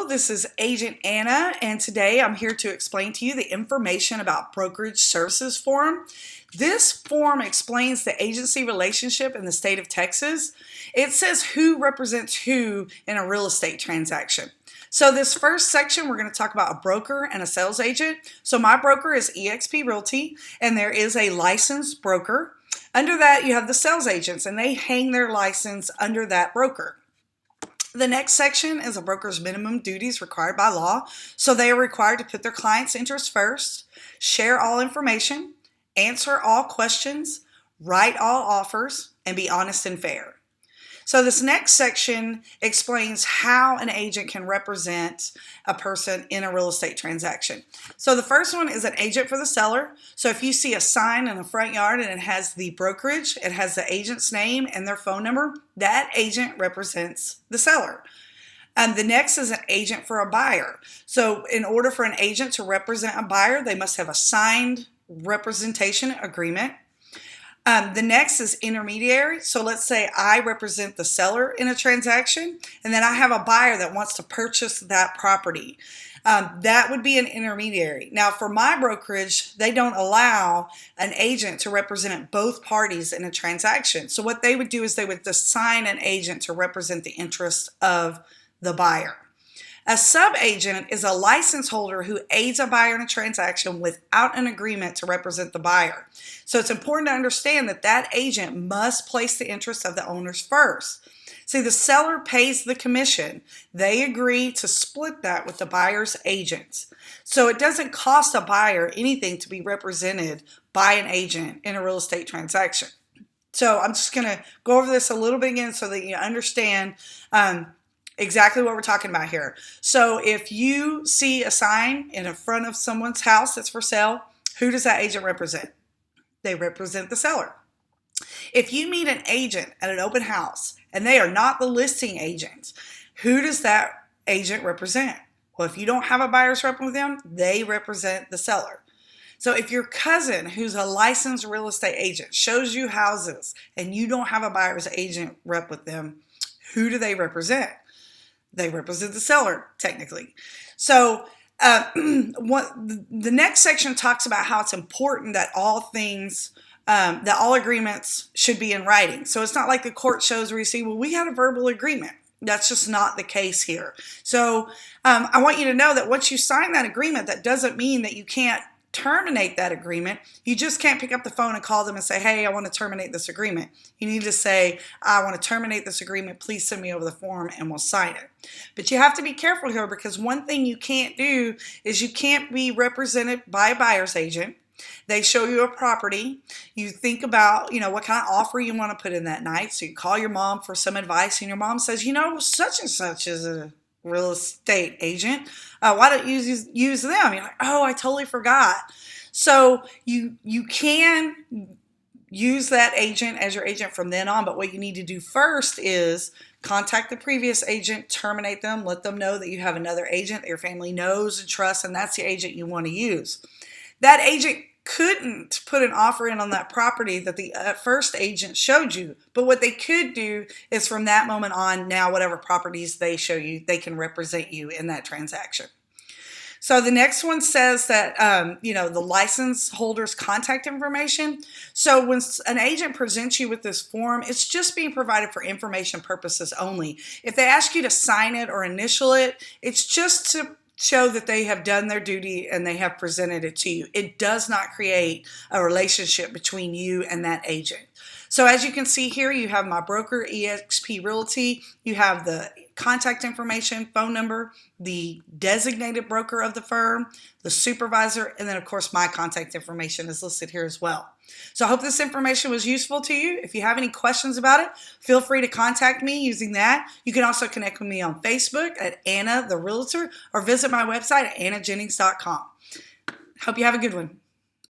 this is Agent Anna, and today I'm here to explain to you the information about brokerage services form. This form explains the agency relationship in the state of Texas. It says who represents who in a real estate transaction. So this first section, we're going to talk about a broker and a sales agent. So my broker is eXp Realty, and there is a licensed broker. Under that, you have the sales agents, and they hang their license under that broker. The next section is a broker's minimum duties required by law. So they are required to put their client's interest first, share all information, answer all questions, write all offers, and be honest and fair. So this next section explains how an agent can represent a person in a real estate transaction. So the first one is an agent for the seller. So if you see a sign in the front yard and it has the brokerage, it has the agent's name and their phone number, that agent represents the seller. And the next is an agent for a buyer. So in order for an agent to represent a buyer, they must have a signed representation agreement. The next is intermediary. So let's say I represent the seller in a transaction, and then I have a buyer that wants to purchase that property. That would be an intermediary. Now, for my brokerage, they don't allow an agent to represent both parties in a transaction. So what they would do is they would assign an agent to represent the interest of the buyer. A sub-agent is a license holder who aids a buyer in a transaction without an agreement to represent the buyer. So it's important to understand that that agent must place the interests of the owners first. See, the seller pays the commission. They agree to split that with the buyer's agents. So it doesn't cost a buyer anything to be represented by an agent in a real estate transaction. So I'm just going to go over this a little bit again so that you understand exactly what we're talking about here. So if you see a sign in front of someone's house that's for sale, who does that agent represent? They represent the seller. If you meet an agent at an open house and they are not the listing agent, who does that agent represent? Well, if you don't have a buyer's rep with them, they represent the seller. So if your cousin, who's a licensed real estate agent, shows you houses and you don't have a buyer's agent rep with them, who do they represent? They represent the seller, technically. So the next section talks about how it's important that all agreements should be in writing. So it's not like the court shows where you see, well, we had a verbal agreement. That's just not the case here. So I want you to know that once you sign that agreement, that doesn't mean that you can't terminate that agreement. You just can't pick up the phone and call them and say, hey, I want to terminate this agreement. You need to say, I want to terminate this agreement. Please send me over the form and we'll sign it. But you have to be careful here, because one thing you can't do is you can't be represented by a buyer's agent. They show you a property. You think about, what kind of offer you want to put in that night. So you call your mom for some advice, and your mom says, such and such is a real estate agent. Why don't you use them? You're like, oh, I totally forgot. So you can use that agent as your agent from then on. But what you need to do first is contact the previous agent, terminate them, let them know that you have another agent that your family knows and trusts, and that's the agent you want to use. That agent couldn't put an offer in on that property that the first agent showed you. But what they could do is from that moment on, now whatever properties they show you, they can represent you in that transaction. So the next one says that, the license holder's contact information. So when an agent presents you with this form, it's just being provided for information purposes only. If they ask you to sign it or initial it, it's just to show that they have done their duty and they have presented it to you. It does not create a relationship between you and that agent. So as you can see here, you have my broker, eXp Realty. You have the contact information, phone number, the designated broker of the firm, the supervisor, and then of course my contact information is listed here as well. So I hope this information was useful to you. If you have any questions about it, feel free to contact me using that. You can also connect with me on Facebook at Anna the Realtor, or visit my website at annajennings.com. Hope you have a good one.